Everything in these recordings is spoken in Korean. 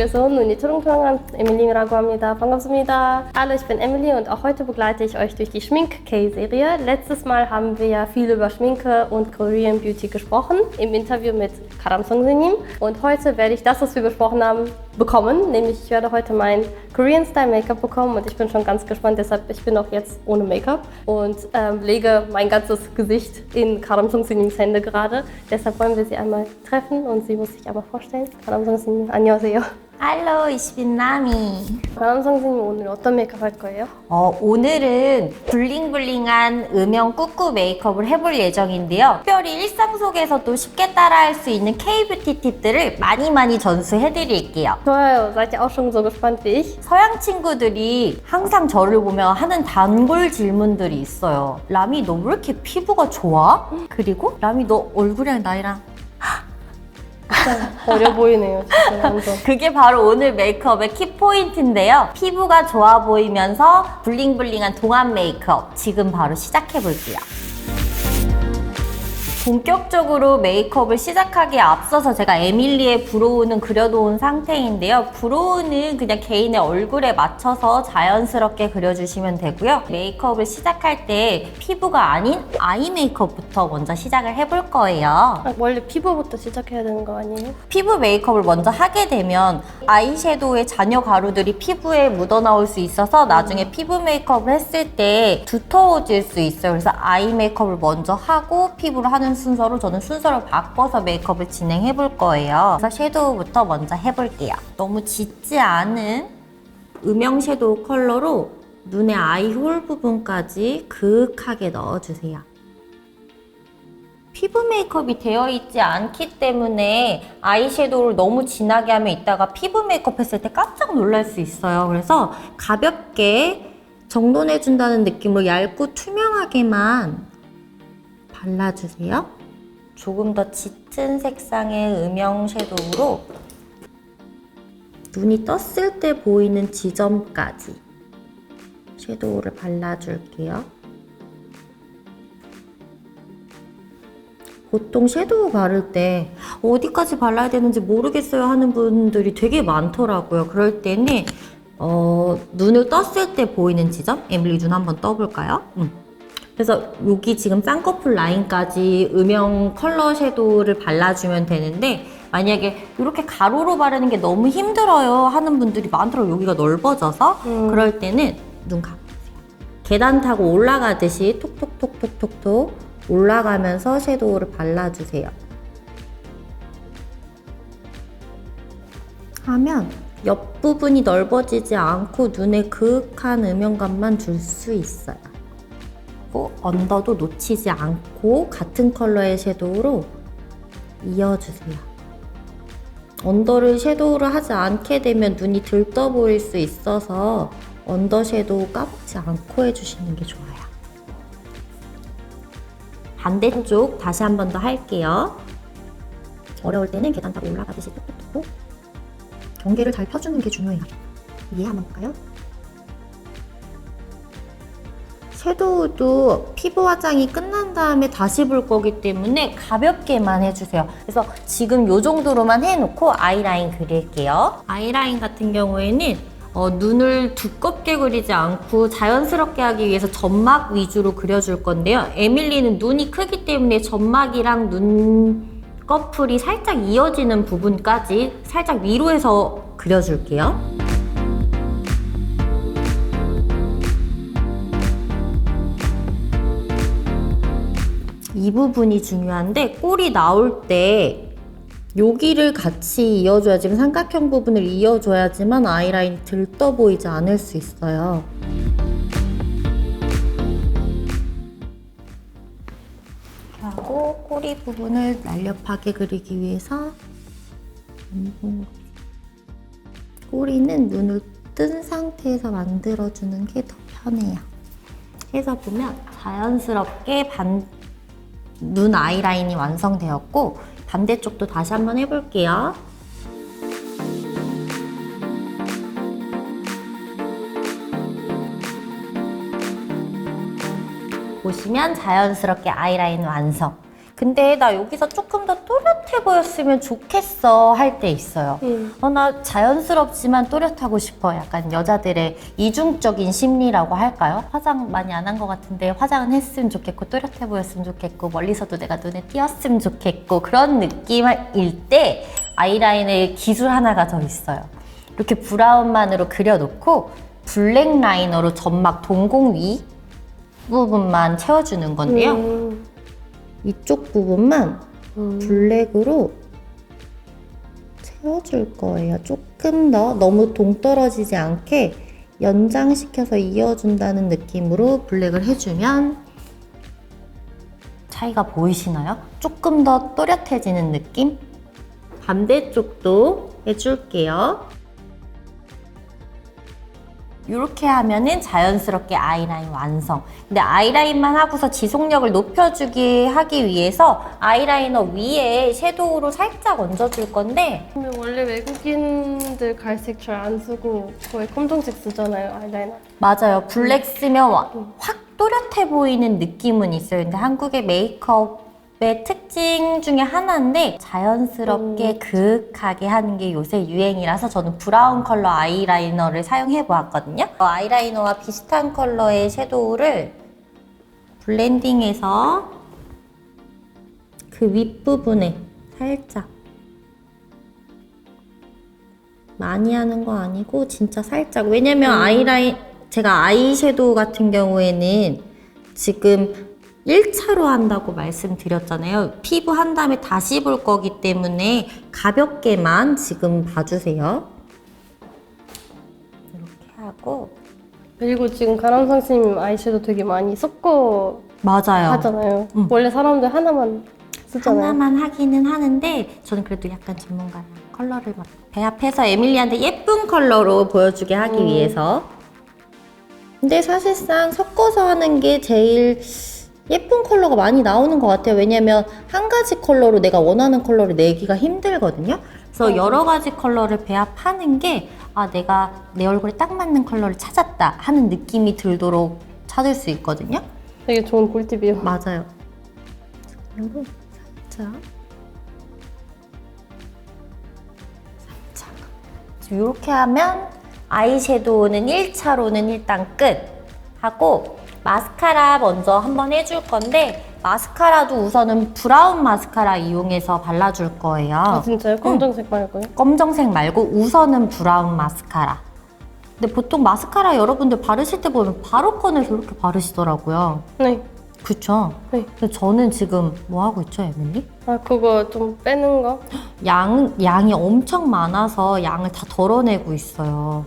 그래서 눈이 초롱초롱한 Emily라고 합니다. 반갑습니다. Hallo, ich bin Emily und auch heute begleite ich euch durch die Schmink-K-Serie. Letztes Mal haben wir ja viel über Schminke und Korean Beauty gesprochen im Interview mit Karam Sungsenim. Und heute werde ich das, was wir besprochen haben, bekommen. Nämlich ich werde heute mein Korean Style Make-up bekommen und ich bin schon ganz gespannt. Deshalb ich bin auch jetzt ohne Make-up und lege mein ganzes Gesicht in Karam Sungsenims Hände gerade. Deshalb wollen wir sie einmal treffen und sie muss sich einmal vorstellen. Karam Sungsenim, 안녕하세요. Hallo, ich bin Nami. Karam Sungse님 오늘 어떤 메이크업 할 거예요? 오늘은 블링블링한 음영 꾸꾸 메이크업을 해볼 예정인데요. 특별히 일상 속에서도 쉽게 따라할 수 있는 K-뷰티 팁들을 많이 전수해드릴게요. 좋아요. Seid ihr auch schon so gespannt wie ich? 서양 친구들이 항상 저를 보면 하는 단골 질문들이 있어요. 라미, 너 왜 이렇게 피부가 좋아? 그리고 라미, 너 얼굴이랑 나이랑 어려 보이네요. 진짜 완전. 그게 바로 오늘 메이크업의 키포인트인데요. 피부가 좋아 보이면서 블링블링한 동안 메이크업 지금 바로 시작해볼게요. 본격적으로 메이크업을 시작하기에 앞서서 제가 에밀리의 브로우는 그려놓은 상태인데요. 브로우는 그냥 개인의 얼굴에 맞춰서 자연스럽게 그려주시면 되고요. 메이크업을 시작할 때 피부가 아닌 아이 메이크업부터 먼저 시작을 해볼 거예요. 원래 피부부터 시작해야 되는 거 아니에요? 피부 메이크업을 먼저 하게 되면 아이섀도우의 잔여 가루들이 피부에 묻어나올 수 있어서 나중에 피부 메이크업을 했을 때 두터워질 수 있어요. 그래서 아이 메이크업을 먼저 하고 피부를 하는 순서로 저는 순서를 바꿔서 메이크업을 진행해 볼 거예요. 그래서 섀도우부터 먼저 해볼게요. 너무 짙지 않은 음영 섀도우 컬러로 눈의 아이홀 부분까지 그윽하게 넣어주세요. 피부 메이크업이 되어 있지 않기 때문에 아이섀도우를 너무 진하게 하면 이따가 피부 메이크업 했을 때 깜짝 놀랄 수 있어요. 그래서 가볍게 정돈해준다는 느낌으로 얇고 투명하게만 발라주세요. 조금 더 짙은 색상의 음영 섀도우로 눈이 떴을 때 보이는 지점까지 섀도우를 발라줄게요. 보통 섀도우 바를 때 어디까지 발라야 되는지 모르겠어요 하는 분들이 되게 많더라고요. 그럴 때는 눈을 떴을 때 보이는 지점, 에밀리 눈 한번 떠볼까요? 그래서 여기 지금 쌍꺼풀 라인까지 음영 컬러 섀도우를 발라주면 되는데 만약에 이렇게 가로로 바르는 게 너무 힘들어요 하는 분들이 많더라고요. 여기가 넓어져서 그럴 때는 눈 감으세요. 계단 타고 올라가듯이 톡톡톡톡톡톡 올라가면서 섀도우를 발라주세요. 하면 옆부분이 넓어지지 않고 눈에 그윽한 음영감만 줄 수 있어요. 언더도 놓치지 않고 같은 컬러의 섀도우로 이어주세요. 언더를 섀도우를 하지 않게 되면 눈이 들떠 보일 수 있어서 언더 섀도우 까먹지 않고 해주시는 게 좋아요. 반대쪽 다시 한 번 더 할게요. 어려울 때는 계단 타고 올라가듯이 톡톡톡 경계를 잘 펴주는 게 중요해요. 위에 한번 볼까요? 섀도우도 피부 화장이 끝난 다음에 다시 볼 거기 때문에 가볍게만 해주세요. 그래서 지금 이 정도로만 해놓고 아이라인 그릴게요. 아이라인 같은 경우에는 눈을 두껍게 그리지 않고 자연스럽게 하기 위해서 점막 위주로 그려줄 건데요. 에밀리는 눈이 크기 때문에 점막이랑 눈꺼풀이 살짝 이어지는 부분까지 살짝 위로 해서 그려줄게요. 이 부분이 중요한데 꼴이 나올 때 여기를 같이 이어줘야 지금 삼각형 부분을 이어줘야지만 아이라인이 들떠 보이지 않을 수 있어요. 하고 꼬리 부분을 날렵하게 그리기 위해서 꼬리는 눈을 뜬 상태에서 만들어주는 게 더 편해요. 해서 보면 자연스럽게 눈 아이라인이 완성되었고 반대쪽도 다시 한번 해볼게요. 보시면 자연스럽게 아이라인 완성. 근데 나 여기서 조금 더 또렷한 또렷해 보였으면 좋겠어 할 때 있어요. 나 자연스럽지만 또렷하고 싶어. 약간 여자들의 이중적인 심리라고 할까요? 화장 많이 안 한 것 같은데 화장은 했으면 좋겠고 또렷해 보였으면 좋겠고 멀리서도 내가 눈에 띄었으면 좋겠고 그런 느낌일 때 아이라인의 기술 하나가 더 있어요. 이렇게 브라운만으로 그려놓고 블랙 라이너로 점막 동공 위 부분만 채워주는 건데요. 이쪽 부분만 블랙으로 채워줄 거예요. 조금 더 너무 동떨어지지 않게 연장시켜서 이어준다는 느낌으로 블랙을 해주면 차이가 보이시나요? 조금 더 또렷해지는 느낌? 반대쪽도 해줄게요. 이렇게 하면은 자연스럽게 아이라인 완성. 근데 아이라인만 하고서 지속력을 높여주기 하기 위해서 아이라이너 위에 섀도우로 살짝 얹어줄 건데 근데 원래 외국인들 갈색 잘 안 쓰고 거의 검정색 쓰잖아요, 아이라이너. 맞아요. 블랙 쓰면 확 또렷해 보이는 느낌은 있어요. 근데 한국의 메이크업의 특징 중에 하나인데 자연스럽게 그윽하게 하는 게 요새 유행이라서 저는 브라운 컬러 아이라이너를 사용해 보았거든요. 아이라이너와 비슷한 컬러의 섀도우를 블렌딩해서 그 윗부분에 살짝, 많이 하는 거 아니고 진짜 살짝. 왜냐면 제가 아이섀도우 같은 경우에는 지금 1차로 한다고 말씀드렸잖아요. 피부 한 다음에 다시 볼 거기 때문에 가볍게만 지금 봐주세요. 이렇게 하고. 그리고 지금 가람상 선생님 아이섀도우 되게 많이 섞어 맞아요. 하잖아요. 원래 사람들 하나만 쓰잖아요. 하나만 하기는 하는데 저는 그래도 약간 전문가야. 컬러를 막 배합해서 에밀리한테 예쁜 컬러로 보여주게 하기 위해서. 근데 사실상 섞어서 하는 게 제일 예쁜 컬러가 많이 나오는 것 같아요. 왜냐면 한 가지 컬러로 내가 원하는 컬러를 내기가 힘들거든요. 그래서 여러 가지 컬러를 배합하는 게 내가 내 얼굴에 딱 맞는 컬러를 찾았다 하는 느낌이 들도록 찾을 수 있거든요. 되게 좋은 꿀팁이에요. 맞아요. 그리고 살짝 이렇게 하면 아이섀도우는 1차로는 일단 끝 하고 마스카라 먼저 한번 해줄 건데 마스카라도 우선은 브라운 마스카라 이용해서 발라줄 거예요. 아 진짜요? 검정색 말고요? 검정색 말고 우선은 브라운 마스카라. 근데 보통 마스카라 여러분들 바르실 때 보면 바로 꺼내서 이렇게 바르시더라고요. 네. 그쵸? 네. 근데 저는 지금 뭐 하고 있죠, 에밀리? 그거 좀 빼는 거? 양이 엄청 많아서 양을 다 덜어내고 있어요.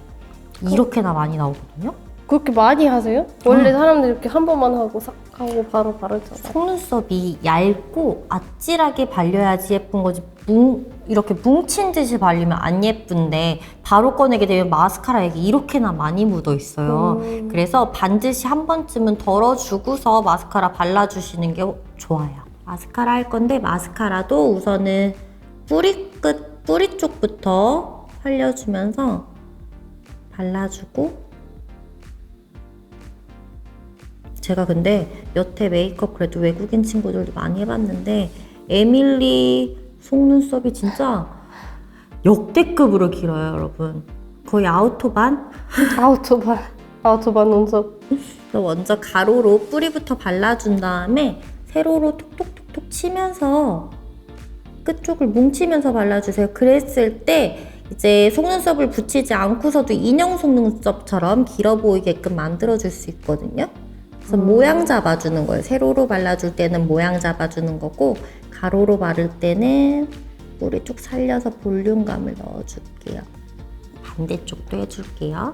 이렇게나 많이 나오거든요? 그렇게 많이 하세요? 원래 사람들 이렇게 한 번만 하고 싹 하고 바로 바르잖아요. 속눈썹이 얇고 아찔하게 발려야지 예쁜 거지 이렇게 뭉친 듯이 발리면 안 예쁜데 바로 꺼내게 되면 마스카라에 이렇게나 많이 묻어 있어요. 그래서 반드시 한 번쯤은 덜어주고서 마스카라 발라주시는 게 좋아요. 마스카라 할 건데 마스카라도 우선은 뿌리 쪽부터 살려주면서 발라주고 제가 근데 여태 메이크업 그래도 외국인 친구들도 많이 해봤는데 에밀리 속눈썹이 진짜 역대급으로 길어요, 여러분. 거의 아우토반? 아우토반 눈썹. 먼저 가로로 뿌리부터 발라준 다음에 세로로 톡톡톡톡 치면서 끝쪽을 뭉치면서 발라주세요. 그랬을 때 이제 속눈썹을 붙이지 않고서도 인형 속눈썹처럼 길어 보이게끔 만들어줄 수 있거든요. 그래서 모양 잡아주는 거예요. 세로로 발라줄 때는 모양 잡아주는 거고 가로로 바를 때는 뿌리 쪽 살려서 볼륨감을 넣어줄게요. 반대쪽도 해줄게요.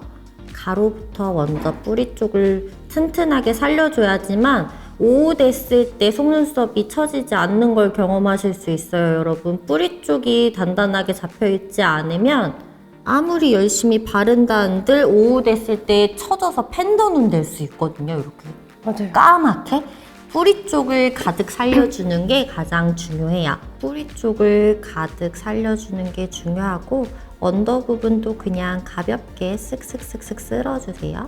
가로부터 먼저 뿌리 쪽을 튼튼하게 살려줘야지만 오후 됐을 때 속눈썹이 처지지 않는 걸 경험하실 수 있어요, 여러분. 뿌리 쪽이 단단하게 잡혀있지 않으면 아무리 열심히 바른다 한들 오후 됐을 때 처져서 팬더눈 될 수 있거든요, 이렇게. 맞아요. 까맣게. 뿌리 쪽을 가득 살려주는 게 가장 중요해요. 뿌리 쪽을 가득 살려주는 게 중요하고 언더 부분도 그냥 가볍게 쓱쓱쓱쓱 쓸어주세요.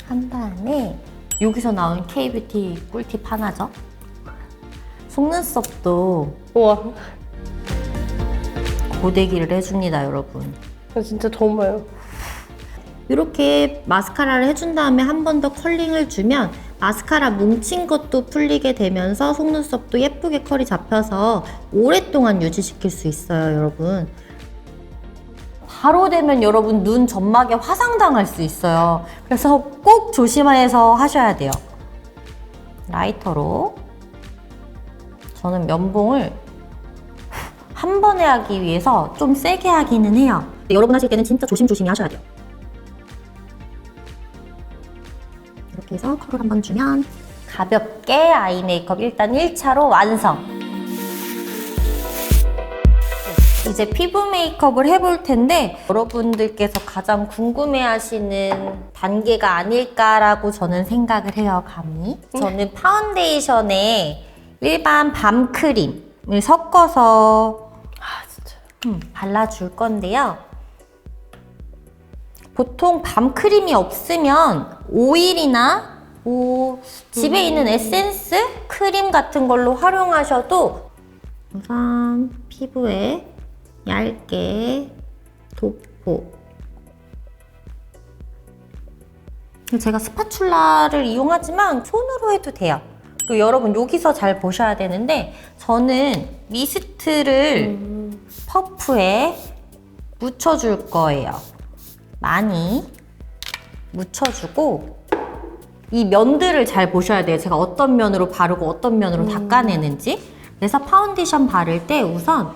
한 다음에 여기서 나온 K-뷰티 꿀팁 하나죠. 속눈썹도 우와, 고데기를 해줍니다, 여러분. 진짜 처음 봐요. 이렇게 마스카라를 해준 다음에 한 번 더 컬링을 주면 마스카라 뭉친 것도 풀리게 되면서 속눈썹도 예쁘게 컬이 잡혀서 오랫동안 유지시킬 수 있어요, 여러분. 바로 되면 여러분 눈 점막에 화상당할 수 있어요. 그래서 꼭 조심해서 하셔야 돼요. 라이터로 저는 면봉을 한 번에 하기 위해서 좀 세게 하기는 해요. 근데 여러분 하실 때는 진짜 조심조심히 하셔야 돼요. 이렇게 해서 컬을 한번 주면 가볍게 아이 메이크업 일단 1차로 완성! 이제 피부 메이크업을 해볼 텐데 여러분들께서 가장 궁금해하시는 단계가 아닐까라고 저는 생각을 해요, 감히. 저는 파운데이션에 일반 밤크림을 섞어서 발라줄 건데요. 보통 밤크림이 없으면 오일이나 집에 있는 에센스, 크림 같은 걸로 활용하셔도 우선 피부에 얇게 도포. 제가 스파츌라를 이용하지만 손으로 해도 돼요. 그리고 여러분 여기서 잘 보셔야 되는데 저는 미스트를 퍼프에 묻혀줄 거예요. 많이 묻혀주고 이 면들을 잘 보셔야 돼요. 제가 어떤 면으로 바르고 어떤 면으로 닦아내는지. 그래서 파운데이션 바를 때 우선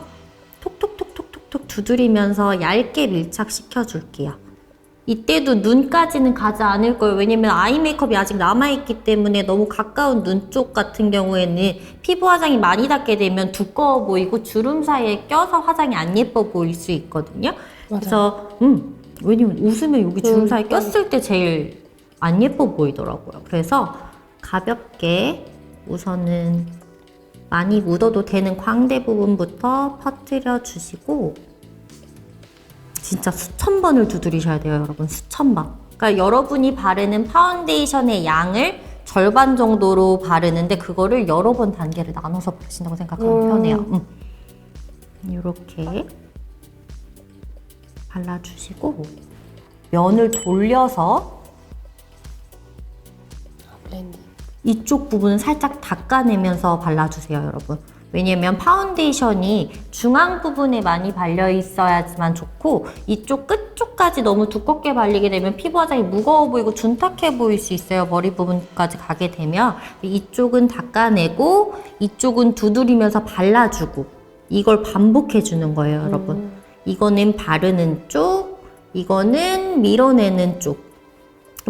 톡톡톡톡톡톡 두드리면서 얇게 밀착시켜 줄게요. 이때도 눈까지는 가지 않을 거예요. 왜냐면 아이 메이크업이 아직 남아있기 때문에 너무 가까운 눈 쪽 같은 경우에는 피부 화장이 많이 닿게 되면 두꺼워 보이고 주름 사이에 껴서 화장이 안 예뻐 보일 수 있거든요. 맞아요. 그래서 왜냐면 웃으면 여기 주름 사이에 꼈을 때 제일 안 예뻐 보이더라고요. 그래서 가볍게 우선은 많이 묻어도 되는 광대 부분부터 퍼뜨려 주시고 진짜 수천 번을 두드리셔야 돼요, 여러분. 수천 번. 그러니까 여러분이 바르는 파운데이션의 양을 절반 정도로 바르는데 그거를 여러 번 단계를 나눠서 바르신다고 생각하면 편해요. 이렇게 발라주시고 면을 돌려서 블렌딩. 이쪽 부분은 살짝 닦아내면서 발라주세요, 여러분. 왜냐면 파운데이션이 중앙 부분에 많이 발려 있어야지만 좋고 이쪽 끝쪽까지 너무 두껍게 발리게 되면 피부 화장이 무거워 보이고 준탁해 보일 수 있어요. 머리 부분까지 가게 되면. 이쪽은 닦아내고 이쪽은 두드리면서 발라주고 이걸 반복해 주는 거예요, 여러분. 이거는 바르는 쪽, 이거는 밀어내는 쪽.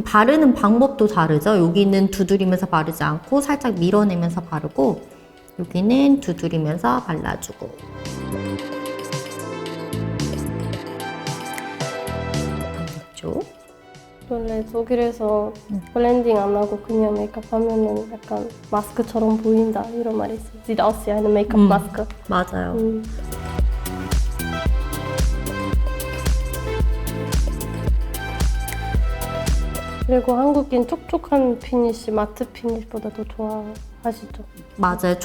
바르는 방법도 다르죠. 여기는 두드리면서 바르지 않고 살짝 밀어내면서 바르고 여기는 두드리면서 발라주고. 반대쪽. 원래 독일에서 블렌딩 안 하고 그냥 메이크업 하면은 약간 마스크처럼 보인다 이런 말이 있어요. Sieht aus wie eine Make-up-Maske. 맞아요. 그리고 한국인 촉촉한 피니쉬, 마트 피니쉬보다 더 좋아하시죠? 맞아요.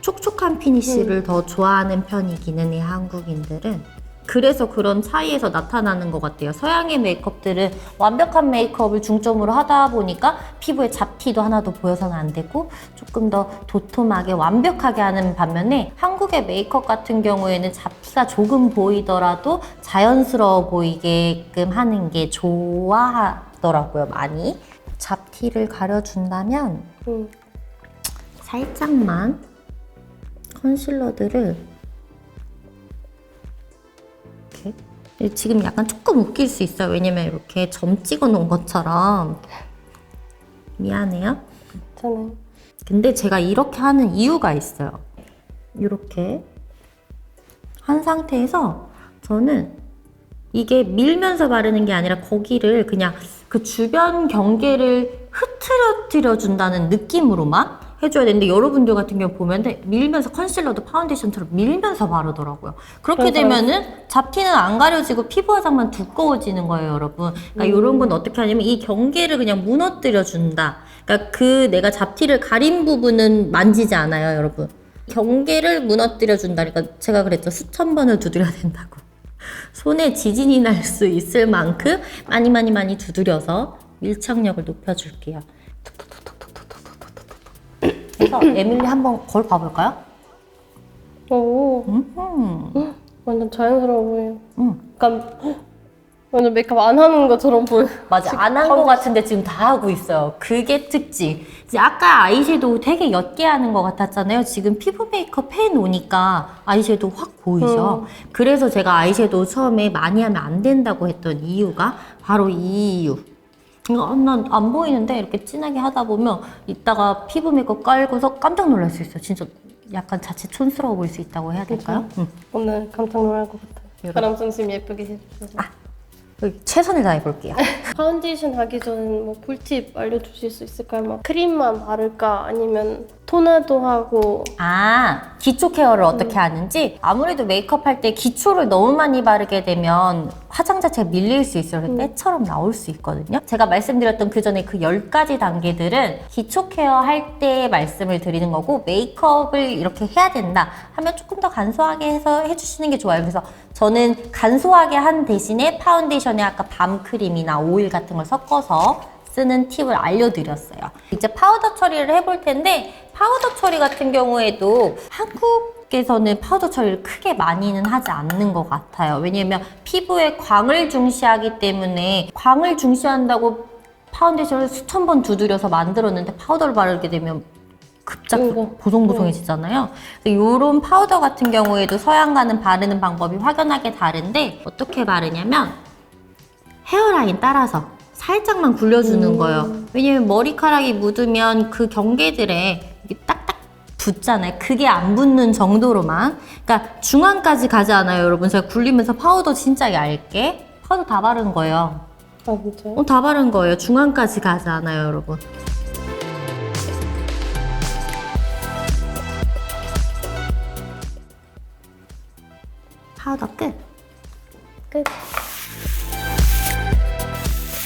촉촉한 피니쉬를 더 좋아하는 편이기는 해요, 한국인들은. 그래서 그런 차이에서 나타나는 것 같아요. 서양의 메이크업들은 완벽한 메이크업을 중점으로 하다 보니까 피부에 잡티도 하나도 보여서는 안 되고 조금 더 도톰하게 완벽하게 하는 반면에 한국의 메이크업 같은 경우에는 잡티가 조금 보이더라도 자연스러워 보이게끔 하는 게 좋아하더라고요, 많이. 잡티를 가려준다면 살짝만 컨실러들을 이렇게 지금 약간 조금 웃길 수 있어요. 왜냐면 이렇게 점 찍어 놓은 것처럼. 미안해요. 저는 근데 제가 이렇게 하는 이유가 있어요. 이렇게 한 상태에서 저는 이게 밀면서 바르는 게 아니라 거기를 그냥 그 주변 경계를 흐트러뜨려 준다는 느낌으로만 해줘야 되는데 여러분들 같은 경우 보면 밀면서 컨실러도 파운데이션처럼 밀면서 바르더라고요. 그렇게 되면은 잡티는 안 가려지고 피부 화장만 두꺼워지는 거예요, 여러분. 그러니까 이런 건 어떻게 하냐면 이 경계를 그냥 무너뜨려 준다. 그러니까 그 내가 잡티를 가린 부분은 만지지 않아요, 여러분. 경계를 무너뜨려 준다. 그러니까 제가 그랬죠. 수천 번을 두드려야 된다고. 손에 지진이 날 수 있을 만큼 많이 두드려서 밀착력을 높여줄게요. 그래서 에밀리 한번 거울 봐볼까요? 오, 완전 자연스러워 보여요. 약간 완전 메이크업 안 하는 것처럼 보여. 맞아, 안 한 거 같은데 지금 다 하고 있어요. 그게 특징. 이제 아까 아이섀도우 되게 옅게 하는 것 같았잖아요. 지금 피부 메이크업 해놓으니까 아이섀도우 확 보이죠? 그래서 제가 아이섀도우 처음에 많이 하면 안 된다고 했던 이유가 바로 이 이유. 이거 난 안 보이는데 이렇게 진하게 하다 보면 이따가 피부 메이크업 깔고서 깜짝 놀랄 수 있어요. 진짜 약간 자칫 촌스러워 보일 수 있다고 해야 될까요? 오늘 깜짝 놀랄 것 같아요. 바람 쌤 예쁘게 해주셔서. 여기 최선을 다해 볼게요. 파운데이션 하기 전에 뭐 꿀팁 알려주실 수 있을까요? 막 크림만 바를까? 아니면 토너도 하고. 아, 기초 케어를 어떻게 하는지. 아무래도 메이크업 할 때 기초를 너무 많이 바르게 되면 화장 자체가 밀릴 수 있어요. 때처럼 나올 수 있거든요. 제가 말씀드렸던 그 전에 그 10가지 단계들은 기초 케어 할 때 말씀을 드리는 거고, 메이크업을 이렇게 해야 된다 하면 조금 더 간소하게 해서 해주시는 게 좋아요. 그래서 저는 간소하게 한 대신에 파운데이션에 아까 밤크림이나 오일 같은 걸 섞어서 쓰는 팁을 알려드렸어요. 이제 파우더 처리를 해볼 텐데, 파우더 처리 같은 경우에도 한국에서는 파우더 처리를 크게 많이는 하지 않는 것 같아요. 왜냐면 피부에 광을 중시하기 때문에, 광을 중시한다고 파운데이션을 수천 번 두드려서 만들었는데 파우더를 바르게 되면 급작 보송보송해지잖아요. 이런 파우더 같은 경우에도 서양과는 바르는 방법이 확연하게 다른데, 어떻게 바르냐면 헤어라인 따라서 살짝만 굴려주는 거예요. 왜냐면 머리카락이 묻으면 그 경계들에 이게 딱딱 붙잖아요. 그게 안 붙는 정도로만. 그러니까 중앙까지 가지 않아요, 여러분. 제가 굴리면서 파우더 진짜 얇게 파우더 다 바른 거예요. 아 진짜요? 다 바른 거예요. 중앙까지 가지 않아요, 여러분. 파우더 끝. 끝.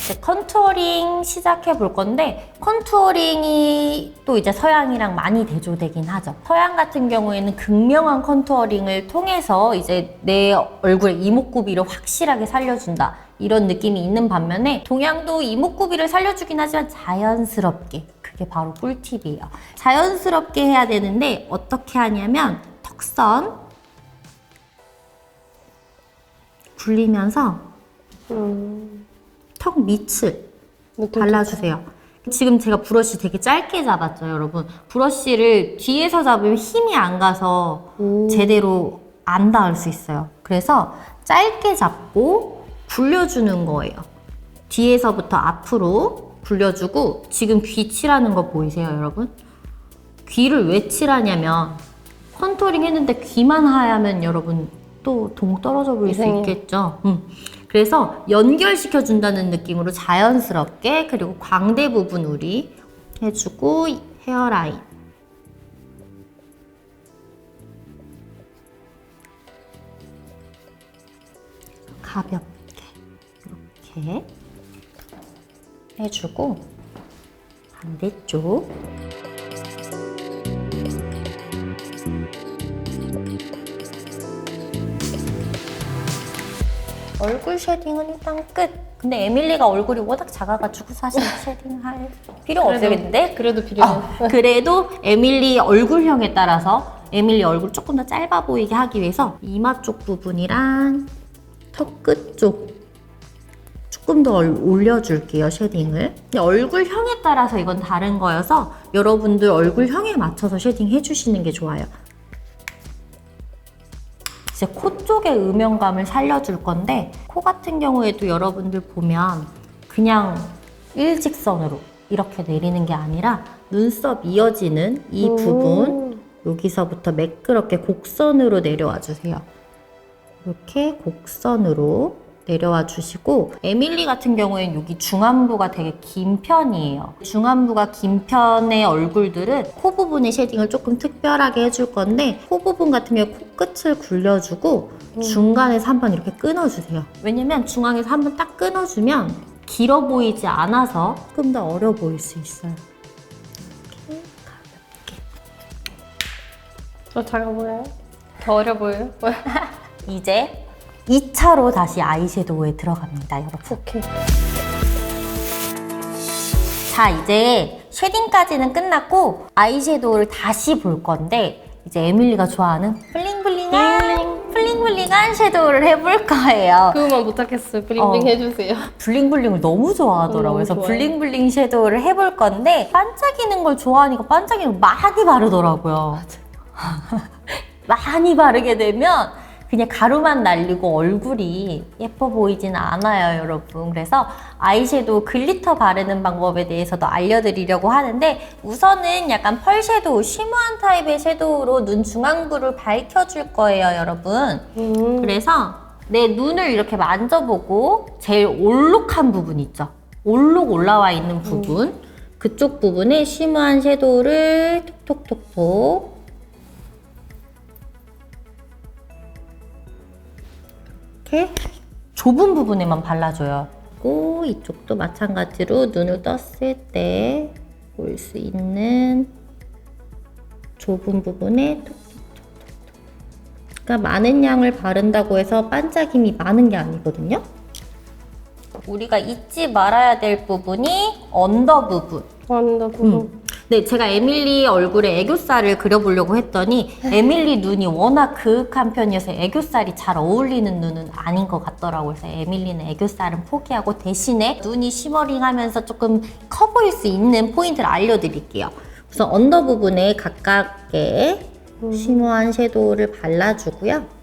이제 컨투어링 시작해 볼 건데, 컨투어링이 또 이제 서양이랑 많이 대조되긴 하죠. 서양 같은 경우에는 극명한 컨투어링을 통해서 이제 내 얼굴의 이목구비를 확실하게 살려준다, 이런 느낌이 있는 반면에, 동양도 이목구비를 살려주긴 하지만 자연스럽게, 그게 바로 꿀팁이에요. 자연스럽게 해야 되는데 어떻게 하냐면 턱선 굴리면서 턱 밑을 발라주세요. 지금 제가 브러쉬 되게 짧게 잡았죠, 여러분. 브러쉬를 뒤에서 잡으면 힘이 안 가서 제대로 안 닿을 수 있어요. 그래서 짧게 잡고 굴려주는 거예요. 뒤에서부터 앞으로 굴려주고, 지금 귀 칠하는 거 보이세요, 여러분? 귀를 왜 칠하냐면, 컨투어링 했는데 귀만 하얗면 여러분 또 동 떨어져 보일 수 있겠죠. 그래서 연결시켜 준다는 느낌으로 자연스럽게, 그리고 광대 부분 우리 해주고, 헤어라인 가볍게 이렇게 해주고, 반대쪽 얼굴 쉐딩은 일단 끝. 근데 에밀리가 얼굴이 워낙 작아가지고 사실 쉐딩할 필요 없겠는데? 그래도 필요해요. 그래도 에밀리 얼굴형에 따라서 에밀리 얼굴 조금 더 짧아 보이게 하기 위해서 이마 쪽 부분이랑 턱 끝 쪽 조금 더 올려줄게요, 쉐딩을. 근데 얼굴형에 따라서 이건 다른 거여서 여러분들 얼굴형에 맞춰서 쉐딩 해주시는 게 좋아요. 이제 코 쪽의 음영감을 살려줄 건데, 코 같은 경우에도 여러분들 보면 그냥 일직선으로 이렇게 내리는 게 아니라 눈썹 이어지는 이 부분, 여기서부터 매끄럽게 곡선으로 내려와 주세요. 이렇게 곡선으로 내려와 주시고, 에밀리 같은 경우에는 여기 중안부가 되게 긴 편이에요. 중안부가 긴 편의 얼굴들은 코 부분에 쉐딩을 조금 특별하게 해줄 건데, 코 부분 같은 경우에 코끝을 굴려주고 중간에서 한번 이렇게 끊어주세요. 왜냐면 중앙에서 한번 딱 끊어주면 길어 보이지 않아서 조금 더 어려 보일 수 있어요. 더 작아 보여요? 더 어려 보여요? 이제 2차로 다시 아이섀도우에 들어갑니다, 여러분. 오케이. 자, 이제 쉐딩까지는 끝났고 아이섀도우를 다시 볼 건데 이제 에밀리가 좋아하는 블링블링한 섀도우를 해볼 거예요. 그거만 못하겠어요. 블링블링 해주세요. 블링블링을 너무 좋아하더라고요. 그래서 좋아요. 블링블링 섀도우를 해볼 건데 반짝이는 걸 좋아하니까 반짝이는 걸 많이 바르더라고요. 많이 바르게 되면 그냥 가루만 날리고 얼굴이 예뻐 보이진 않아요, 여러분. 그래서 아이섀도우 글리터 바르는 방법에 대해서도 알려드리려고 하는데 우선은 약간 펄 섀도우, 쉬머한 타입의 섀도우로 눈 중앙부를 밝혀줄 거예요, 여러분. 그래서 내 눈을 이렇게 만져보고 제일 올록한 부분 있죠? 올록 올라와 있는 부분, 그쪽 부분에 쉬머한 섀도우를 톡톡톡톡 이렇게 좁은 부분에만 발라줘요. 그리고 이쪽도 마찬가지로 눈을 떴을 때 볼 수 있는 좁은 부분에 톡톡톡톡. 그러니까 많은 양을 바른다고 해서 반짝임이 많은 게 아니거든요. 우리가 잊지 말아야 될 부분이 언더 부분. 완전 부분. 네, 제가 에밀리 얼굴에 애교살을 그려보려고 했더니 에밀리 눈이 워낙 그윽한 편이어서 애교살이 잘 어울리는 눈은 아닌 것 같더라고요. 그래서 에밀리는 애교살은 포기하고 대신에 눈이 시머링하면서 조금 커 보일 수 있는 포인트를 알려드릴게요. 우선 언더 부분에 가깝게 쉬머한 섀도우를 발라주고요.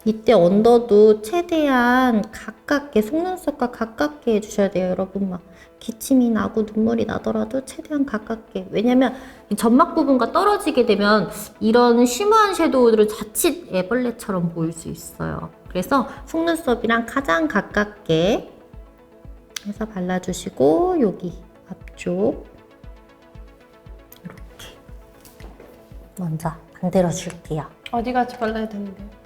이때 언더도 최대한 가깝게, 속눈썹과 가깝게 해주셔야 돼요, 여러분. 막 기침이 나고 눈물이 나더라도 최대한 가깝게. 왜냐면 이 점막 부분과 떨어지게 되면 이런 쉬머한 섀도우들은 자칫 애벌레처럼 보일 수 있어요. 그래서 속눈썹이랑 가장 가깝게 해서 발라주시고 여기 앞쪽 이렇게 먼저 만들어줄게요. 어디까지 발라야 되는데요?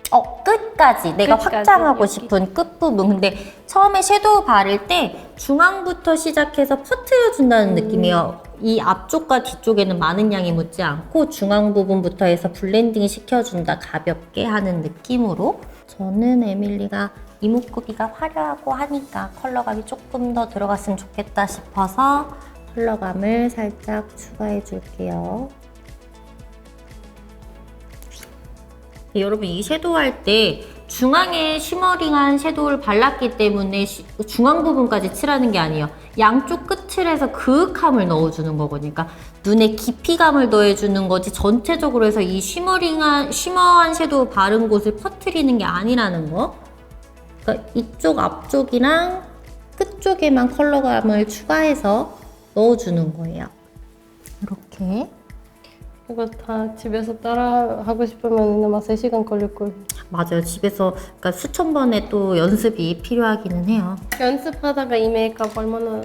끝까지 내가 끝까지, 확장하고 여기. 싶은 끝부분. 근데 처음에 섀도우 바를 때 중앙부터 시작해서 퍼트려준다는 느낌이에요. 이 앞쪽과 뒤쪽에는 많은 양이 묻지 않고 중앙 부분부터 해서 블렌딩 시켜준다, 가볍게 하는 느낌으로. 저는 에밀리가 이목구비가 화려하고 하니까 컬러감이 조금 더 들어갔으면 좋겠다 싶어서 컬러감을 살짝 추가해 줄게요. 여러분, 이 섀도우 할 때 중앙에 쉬머링한 섀도우를 발랐기 때문에 중앙 부분까지 칠하는 게 아니에요. 양쪽 끝을 해서 그윽함을 넣어주는 거거든요. 그러니까 눈에 깊이감을 더해주는 거지 전체적으로 해서 이 쉬머한 섀도우 바른 곳을 퍼트리는 게 아니라는 거. 그러니까 이쪽 앞쪽이랑 끝쪽에만 컬러감을 추가해서 넣어주는 거예요. 이렇게. 이거 다 집에서 따라 하고 싶으면 아마 3시간 걸릴걸. 맞아요. 집에서 그러니까 수천 번의 또 연습이 필요하기는 해요. 연습하다가 이 메이크업 얼마나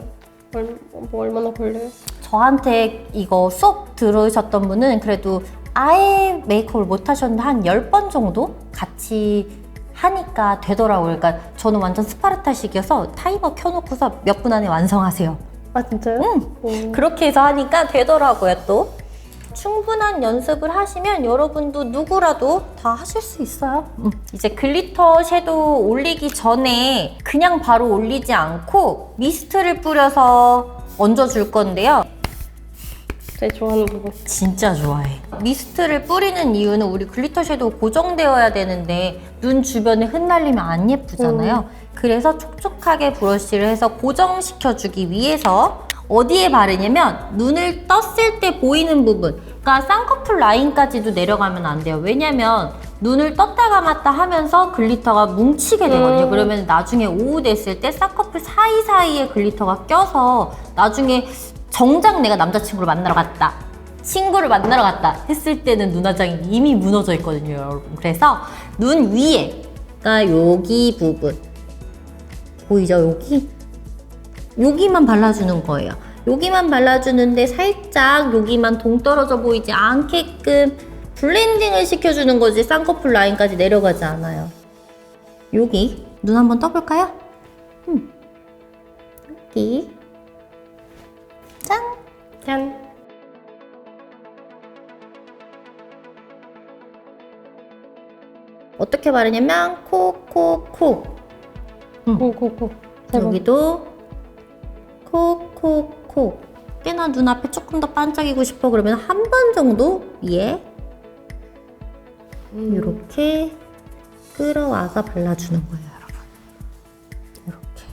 걸려요? 저한테 이거 수업 들으셨던 분은 그래도 아예 메이크업을 못 하셨는데 한 10번 정도 같이 하니까 되더라고요. 그러니까 저는 완전 스파르타식이어서 타이머 켜놓고서 몇 분 안에 완성하세요. 아 진짜요? 그렇게 해서 하니까 되더라고요, 또. 충분한 연습을 하시면 여러분도 누구라도 다 하실 수 있어요. 이제 글리터 섀도우 올리기 전에 그냥 바로 올리지 않고 미스트를 뿌려서 얹어줄 건데요. 제일 좋아하는 부분. 진짜 좋아해. 미스트를 뿌리는 이유는 우리 글리터 섀도우 고정되어야 되는데 눈 주변에 흩날리면 안 예쁘잖아요. 그래서 촉촉하게 브러쉬를 해서 고정시켜주기 위해서 어디에 바르냐면 눈을 떴을 때 보이는 부분, 그러니까 쌍꺼풀 라인까지도 내려가면 안 돼요. 왜냐면 눈을 떴다 감았다 하면서 글리터가 뭉치게 되거든요. 그러면 나중에 오후 됐을 때 쌍꺼풀 사이사이에 글리터가 껴서 나중에 정작 내가 남자친구를 만나러 갔다, 친구를 만나러 갔다 했을 때는 눈화장이 이미 무너져 있거든요, 여러분. 그래서 눈 위에, 그러니까 여기 부분 보이죠? 여기만 발라주는 거예요. 여기만 발라주는데 살짝 여기만 동떨어져 보이지 않게끔 블렌딩을 시켜주는 거지 쌍꺼풀 라인까지 내려가지 않아요. 여기 눈 한번 떠볼까요? 여기 짠! 짠! 어떻게 바르냐면 코. 코. 세 번. 여기도 코. 꽤나 눈앞에 조금 더 반짝이고 싶어 그러면 한 번 정도 위에 이렇게 끌어와서 발라주는 거예요, 여러분. 이렇게.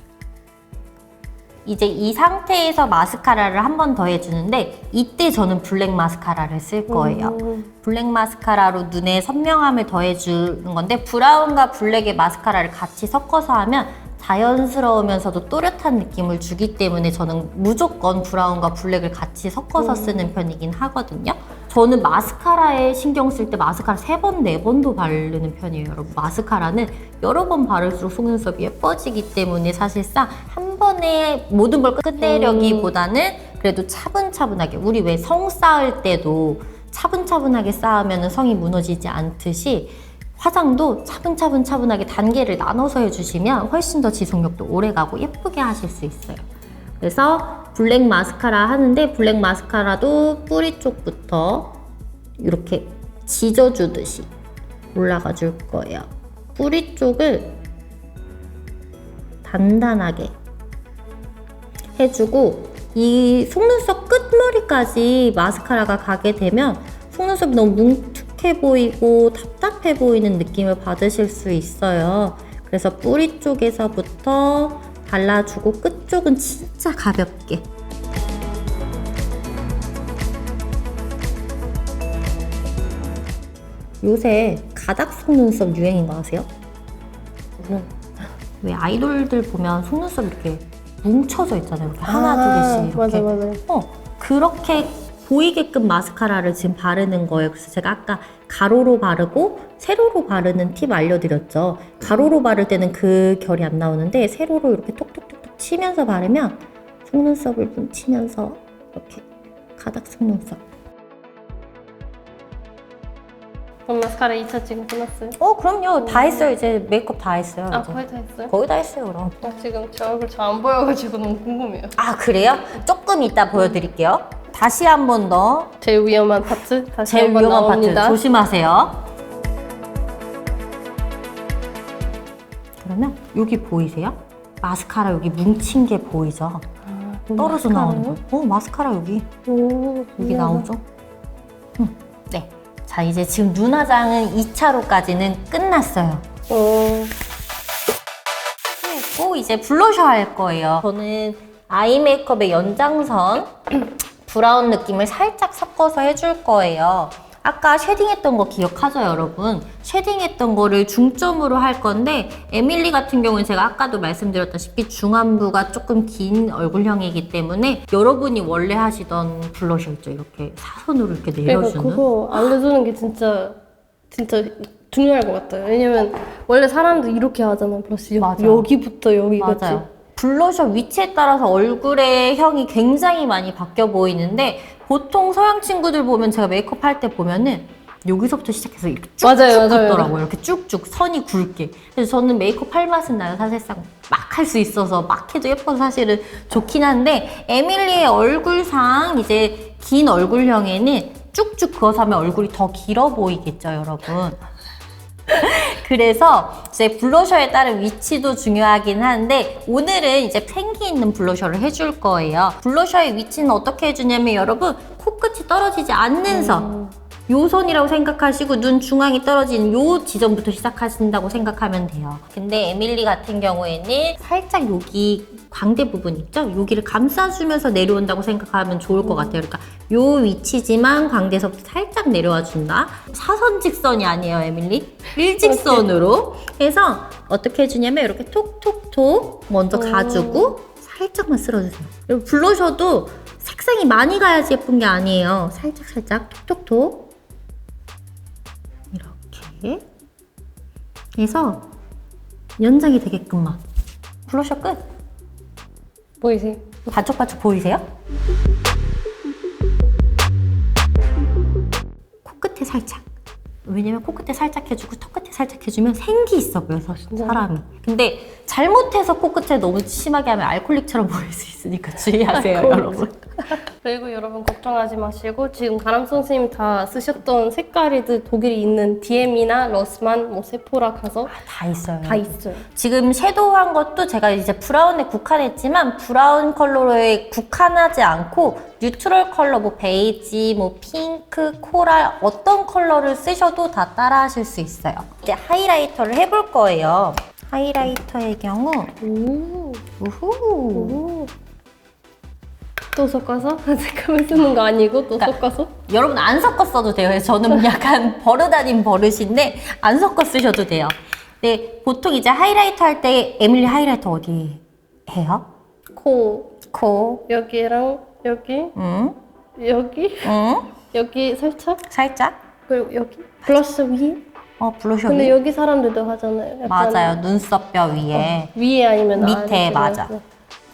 이제 이 상태에서 마스카라를 한 번 더 해주는데 이때 저는 블랙 마스카라를 쓸 거예요. 블랙 마스카라로 눈에 선명함을 더해주는 건데 브라운과 블랙의 마스카라를 같이 섞어서 하면 자연스러우면서도 또렷한 느낌을 주기 때문에 저는 무조건 브라운과 블랙을 같이 섞어서 쓰는 편이긴 하거든요. 저는 마스카라에 신경 쓸 때 마스카라 3번, 4번도 바르는 편이에요, 여러분. 마스카라는 여러 번 바를수록 속눈썹이 예뻐지기 때문에 사실상 한 번에 모든 걸 끝내려기보다는 그래도 차분차분하게, 우리 왜 성 쌓을 때도 차분차분하게 쌓으면 성이 무너지지 않듯이 화장도 차분차분하게 단계를 나눠서 해주시면 훨씬 더 지속력도 오래가고 예쁘게 하실 수 있어요. 그래서 블랙 마스카라 하는데 블랙 마스카라도 뿌리 쪽부터 이렇게 지져주듯이 올라가 줄 거예요. 뿌리 쪽을 단단하게 해주고 이 속눈썹 끝머리까지 마스카라가 가게 되면 속눈썹이 너무 뭉툭해 보이고 답답해 보이는 느낌을 받으실 수 있어요. 그래서 뿌리 쪽에서부터 발라주고 끝 쪽은 진짜 가볍게. 요새 가닥 속눈썹 유행인 거 아세요? 왜 아이돌들 보면 속눈썹 이렇게 뭉쳐져 있잖아요. 이렇게 하나, 두 개씩 이렇게. 맞아. 그렇게 보이게끔 마스카라를 지금 바르는 거예요. 그래서 제가 아까 가로로 바르고 세로로 바르는 팁 알려드렸죠. 가로로 바를 때는 그 결이 안 나오는데 세로로 이렇게 톡톡톡톡 치면서 바르면 속눈썹을 뭉치면서 이렇게 가닥 속눈썹. 그럼 마스카라 2차 지금 끝났어요? 그럼요. 다 했어요. 이제 메이크업 다 했어요. 아, 이제. 거의 다 했어요? 거의 다 했어요, 그럼. 지금 제 얼굴 잘 안 보여가지고 너무 궁금해요. 아, 그래요? 조금 이따 보여드릴게요. 다시 한 번 더. 제일 위험한 파트 다시 제일 한번 위험한 나옵니다. 파트 조심하세요. 그러면 여기 보이세요? 마스카라 여기 뭉친 게 보이죠? 떨어져 나오는 거. 마스카라 여기. 여기 나오죠? 네. 자, 이제 지금 눈 화장은 2차로까지는 끝났어요. 그리고 이제 블러셔 할 거예요. 저는 아이 메이크업의 연장선 브라운 느낌을 살짝 섞어서 해줄 거예요. 아까 쉐딩했던 거 기억하죠, 여러분? 쉐딩했던 거를 중점으로 할 건데 에밀리 같은 경우는 제가 아까도 말씀드렸다시피 중안부가 조금 긴 얼굴형이기 때문에 여러분이 원래 하시던 블러셔 있죠? 이렇게 사선으로 이렇게 내려주는. 그거 알려주는 게 진짜 중요할 것 같아요. 왜냐면 원래 사람들 이렇게 하잖아, 블러쉬. 맞아. 여기부터 여기까지. 맞아요. 블러셔 위치에 따라서 얼굴의 형이 굉장히 많이 바뀌어 보이는데 보통 서양 친구들 보면 제가 메이크업 할 때 보면은 여기서부터 시작해서 이렇게 쭉쭉 긋더라고요. 이렇게 쭉쭉 선이 굵게. 그래서 저는 메이크업 할 맛은 나요. 사실상 막 할 수 있어서 막 해도 예뻐서 사실은 좋긴 한데 에밀리의 얼굴상 이제 긴 얼굴형에는 쭉쭉 그어서 하면 얼굴이 더 길어 보이겠죠, 여러분. 그래서 이제 블러셔에 따른 위치도 중요하긴 한데 오늘은 이제 생기 있는 블러셔를 해줄 거예요. 블러셔의 위치는 어떻게 해주냐면 여러분 코끝이 떨어지지 않는 선 요 선이라고 생각하시고 눈 중앙이 떨어지는 요 지점부터 시작하신다고 생각하면 돼요. 근데 에밀리 같은 경우에는 살짝 여기 광대 부분 있죠? 여기를 감싸주면서 내려온다고 생각하면 좋을 것 같아요. 그러니까 요 위치지만 광대에서부터 살짝 내려와 준다. 사선 직선이 아니에요, 에밀리. 일직선으로 해서 어떻게 해주냐면 이렇게 톡톡톡 먼저 가주고 살짝만 쓸어주세요. 그리고 블러셔도 색상이 많이 가야지 예쁜 게 아니에요. 살짝 톡톡톡 이렇게 해서 연장이 되게끔만. 블러셔 끝. 보이세요? 바짝바짝 보이세요? 코끝에 살짝. 왜냐면 코끝에 살짝 해주고 턱끝에 살짝 해주면 생기 있어 보여서 사람이. 근데 잘못해서 코끝에 너무 심하게 하면 알콜릭처럼 보일 수 있으니까 주의하세요, 여러분. 그리고 여러분 걱정하지 마시고 지금 가람 선생님 다 쓰셨던 색깔이들 독일이 있는 DM이나 러스만, 뭐 세포라 가서 다 있어요. 다 있어요. 지금 섀도우한 것도 제가 이제 브라운에 국한했지만 브라운 컬러에 국한하지 않고 뉴트럴 컬러, 뭐 베이지, 뭐 핑크, 코랄 어떤 컬러를 쓰셔도 다 따라 하실 수 있어요. 이제 하이라이터를 해볼 거예요. 하이라이터의 경우 우후 오. 또 섞어서? 색감을 쓰는 거 아니고 또 섞어서? 여러분 안 섞어 써도 돼요. 그래서 저는 약간 버릇 아닌 버릇인데 안 섞어 쓰셔도 돼요. 네, 보통 이제 하이라이터 할 때 에밀리 하이라이터 어디 해요? 코. 여기랑 여기, 응? 여기, 응? 여기 살짝, 살짝? 그리고 여기 블러셔 위에. 블러셔 근데 위에? 여기 사람들도 하잖아요. 약간 맞아요. 눈썹뼈 위에. 위에 아니면 밑에, 아래쪽에. 맞아.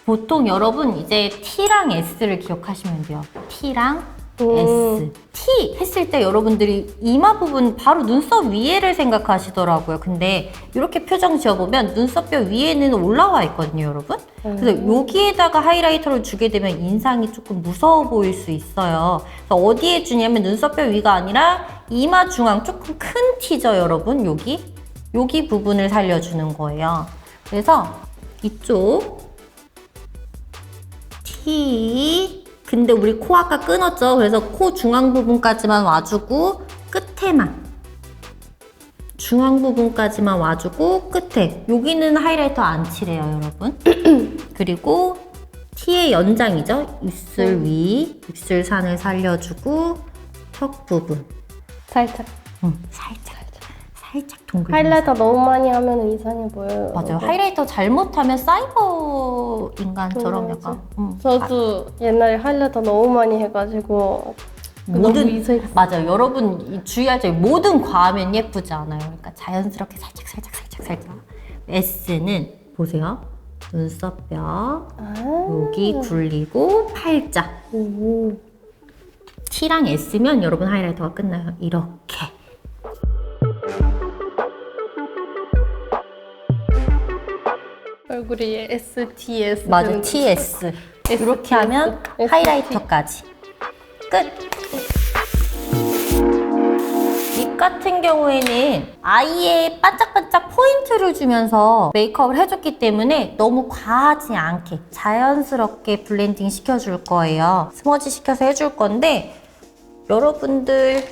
보통 여러분 이제 T랑 S를 기억하시면 돼요. T랑 S. T 했을 때 여러분들이 이마 부분 바로 눈썹 위에를 생각하시더라고요. 근데 이렇게 표정 지어보면 눈썹뼈 위에는 올라와 있거든요, 여러분. 그래서 여기에다가 하이라이터를 주게 되면 인상이 조금 무서워 보일 수 있어요. 그래서 어디에 주냐면 눈썹뼈 위가 아니라 이마 중앙 조금 큰 T죠, 여러분. 여기 부분을 살려주는 거예요. 그래서 이쪽 T. 근데 우리 코 아까 끊었죠? 그래서 코 중앙 부분까지만 와주고 끝에만. 중앙 부분까지만 와주고 끝에. 여기는 하이라이터 안 칠해요, 여러분. 그리고 T의 연장이죠? 입술 위, 입술산을 살려주고 턱 부분. 살짝. 살짝 동글. 하이라이터 너무 많이 하면 이상해 보여요. 맞아요. 여러분. 하이라이터 잘못하면 사이버 인간처럼 맞아. 약간. 저도 옛날에 하이라이터 너무 많이 해가지고 너무 이상했어요. 맞아요. 여러분 주의할 점이 모든 과하면 예쁘지 않아요. 그러니까 자연스럽게 살짝. S는 보세요. 눈썹뼈 여기 굴리고 팔자. T랑 S면 여러분 하이라이터가 끝나요. 이렇게. 얼굴이 STS. 맞아. TS. 이렇게 하면 하이라이터까지. 끝. 립 같은 경우에는 아예 반짝반짝 포인트를 주면서 메이크업을 해줬기 때문에 너무 과하지 않게 자연스럽게 블렌딩 시켜줄 거예요. 스머지 시켜서 해줄 건데 여러분들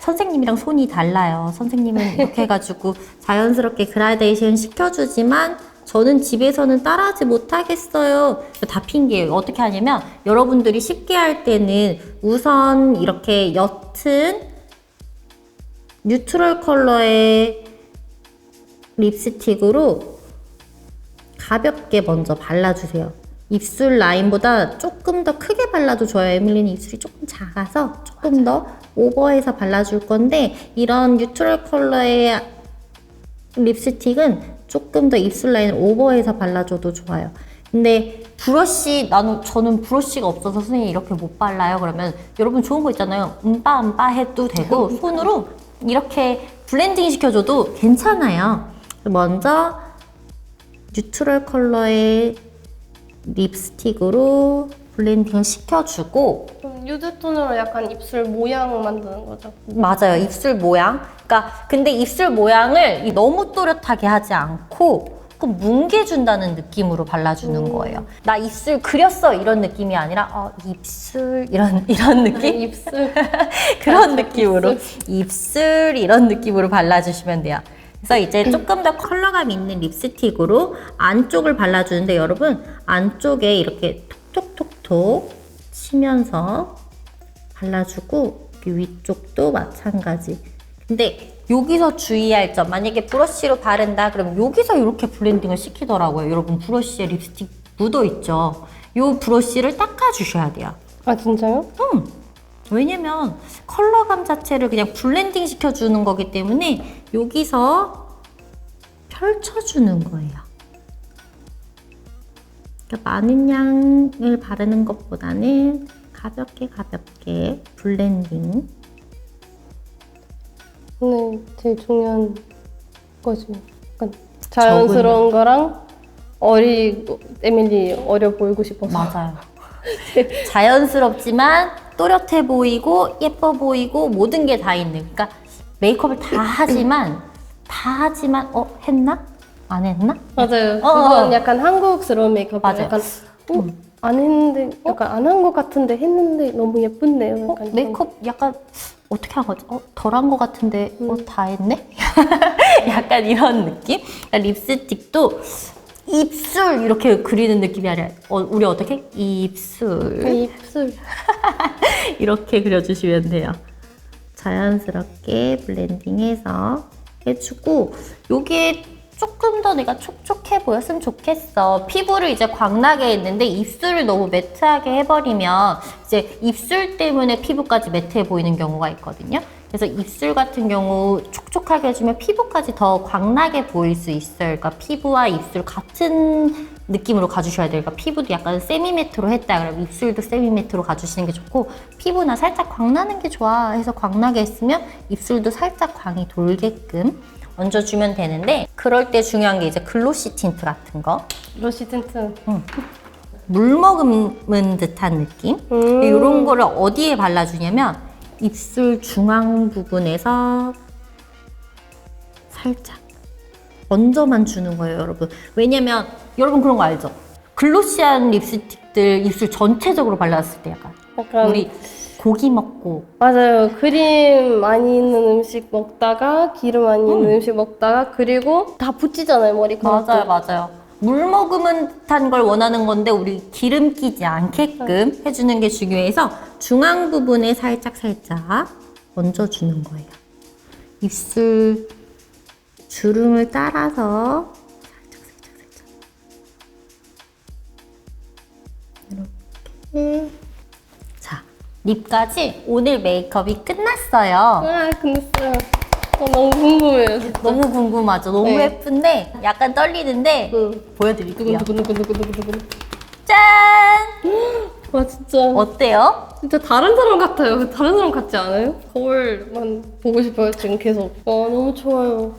선생님이랑 손이 달라요. 선생님은 이렇게 해가지고 자연스럽게 그라데이션 시켜주지만 저는 집에서는 따라하지 못하겠어요. 다 핑계예요. 어떻게 하냐면 여러분들이 쉽게 할 때는 우선 이렇게 옅은 뉴트럴 컬러의 립스틱으로 가볍게 먼저 발라주세요. 입술 라인보다 조금 더 크게 발라도 좋아요. 에밀리는 입술이 조금 작아서 조금 더 오버해서 발라줄 건데 이런 뉴트럴 컬러의 립스틱은 조금 더 입술 라인을 오버해서 발라줘도 좋아요. 근데 브러쉬, 저는 브러쉬가 없어서 선생님이 이렇게 못 발라요. 그러면 여러분 좋은 거 있잖아요. 음빠 해도 되고 손으로 이렇게 블렌딩 시켜줘도 괜찮아요. 먼저 뉴트럴 컬러의 립스틱으로 블렌딩을 시켜주고 유드톤으로 약간 입술 모양 만드는 거죠. 맞아요. 입술 모양. 그러니까 근데 입술 모양을 너무 또렷하게 하지 않고 조금 뭉개준다는 느낌으로 발라주는 거예요. 나 입술 그렸어 이런 느낌이 아니라 입술 이런 느낌? 입술 그런 느낌으로 입술 이런 느낌으로 발라주시면 돼요. 그래서 이제 조금 더 컬러감 있는 립스틱으로 안쪽을 발라주는데 여러분 안쪽에 이렇게 톡톡톡톡 치면서 발라주고 위쪽도 마찬가지. 근데 여기서 주의할 점, 만약에 브러쉬로 바른다 그러면 여기서 이렇게 블렌딩을 시키더라고요. 여러분 브러쉬에 립스틱 묻어있죠. 이 브러쉬를 닦아주셔야 돼요. 아 진짜요? 왜냐면 컬러감 자체를 그냥 블렌딩 시켜주는 거기 때문에 여기서 펼쳐주는 거예요. 그러니까 많은 양을 바르는 것보다는 가볍게 블렌딩. 근데 제일 중요한 거지. 약간 자연스러운 거랑 에밀리 어려 보이고 싶어서. 맞아요. 자연스럽지만 또렷해 보이고 예뻐 보이고 모든 게 다 있는. 그러니까 메이크업을 다 하지만 했나? 안 했나? 맞아요. 그건 약간 한국스러운 메이크업. 맞아요. 약간 안 했는데 약간 안 한 것 같은데 했는데 너무 예쁜데요. 약간 메이크업 약간 어떻게 한 거지? 덜 한 것 같은데 다 했네? 약간 이런 느낌? 그러니까 립스틱도 입술 이렇게 그리는 느낌이 아니라 우리 어떻게? 입술 이렇게 그려주시면 돼요. 자연스럽게 블렌딩해서 해주고 요게 조금 더 내가 촉촉해 보였으면 좋겠어. 피부를 이제 광나게 했는데 입술을 너무 매트하게 해버리면 이제 입술 때문에 피부까지 매트해 보이는 경우가 있거든요. 그래서 입술 같은 경우 촉촉하게 해주면 피부까지 더 광나게 보일 수 있어요. 그러니까 피부와 입술 같은 느낌으로 가주셔야 돼요. 그러니까 피부도 약간 세미매트로 했다 그러면 입술도 세미매트로 가주시는 게 좋고, 피부나 살짝 광나는 게 좋아 해서 광나게 했으면 입술도 살짝 광이 돌게끔 얹어주면 되는데, 그럴 때 중요한 게 이제 글로시 틴트 같은 거. 글로시 틴트. 물 머금은 듯한 느낌? 이런 거를 어디에 발라주냐면 입술 중앙 부분에서 살짝 얹어만 주는 거예요, 여러분. 왜냐면 여러분 그런 거 알죠? 글로시한 립스틱들 입술 전체적으로 발랐을 때 약간 우리 고기 먹고 맞아요. 크림 많이 있는 음식 먹다가 기름 많이 있는 음식 먹다가 그리고 다 붙이잖아요, 머리카락도. 맞아요. 물 머금은 듯한 걸 원하는 건데 우리 기름 끼지 않게끔 해주는 게 중요해서 중앙 부분에 살짝 얹어주는 거예요. 입술 주름을 따라서 살짝 이렇게. 자, 립까지 오늘 메이크업이 끝났어요. 아, 끝났어요. 너무 궁금해요, 진짜. 너무 궁금하죠? 너무 네. 예쁜데 약간 떨리는데 보여드릴게요. 두근두근두근두근두근. 짠! 와, 진짜. 어때요? 진짜 다른 사람 같아요. 다른 사람 같지 않아요? 거울만 보고 싶어요, 지금 계속. 너무 좋아요.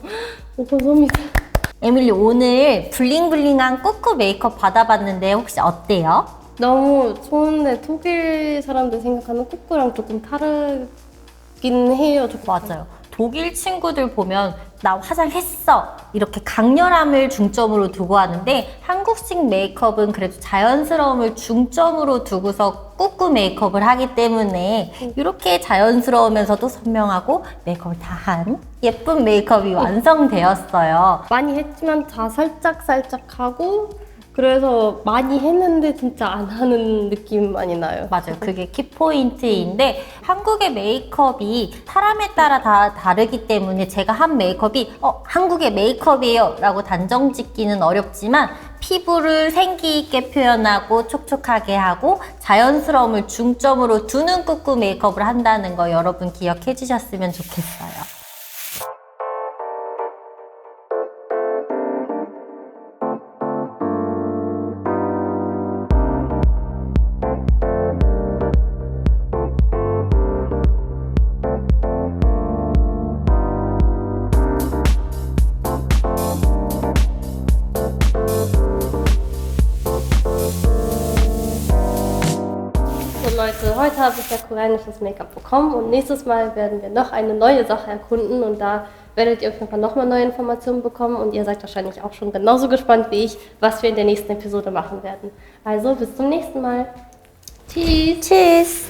감사합니다. 에밀리 오늘 블링블링한 꾸꾸 메이크업 받아봤는데 혹시 어때요? 너무 좋은데 독일 사람들 생각하는 꾸꾸랑 조금 다르긴 해요. 조금. 맞아요. 독일 친구들 보면 나 화장했어 이렇게 강렬함을 중점으로 두고 하는데, 한국식 메이크업은 그래도 자연스러움을 중점으로 두고서 꾸꾸 메이크업을 하기 때문에 이렇게 자연스러우면서도 선명하고 메이크업을 다 한 예쁜 메이크업이 완성되었어요. 많이 했지만 다 살짝 하고, 그래서 많이 했는데 진짜 안 하는 느낌 많이 나요. 맞아요. 그게 키포인트인데, 한국의 메이크업이 사람에 따라 다 다르기 때문에 제가 한 메이크업이 한국의 메이크업이에요 라고 단정 짓기는 어렵지만, 피부를 생기 있게 표현하고 촉촉하게 하고 자연스러움을 중점으로 두는 꾸꾸 메이크업을 한다는 거 여러분 기억해 주셨으면 좋겠어요. Leute, heute habe ich ja koreanisches Make-up bekommen und nächstes Mal werden wir noch eine neue Sache erkunden und da werdet ihr auf jeden Fall nochmal neue Informationen bekommen und ihr seid wahrscheinlich auch schon genauso gespannt wie ich, was wir in der nächsten Episode machen werden. Also bis zum nächsten Mal. Tschüss! Tschüss!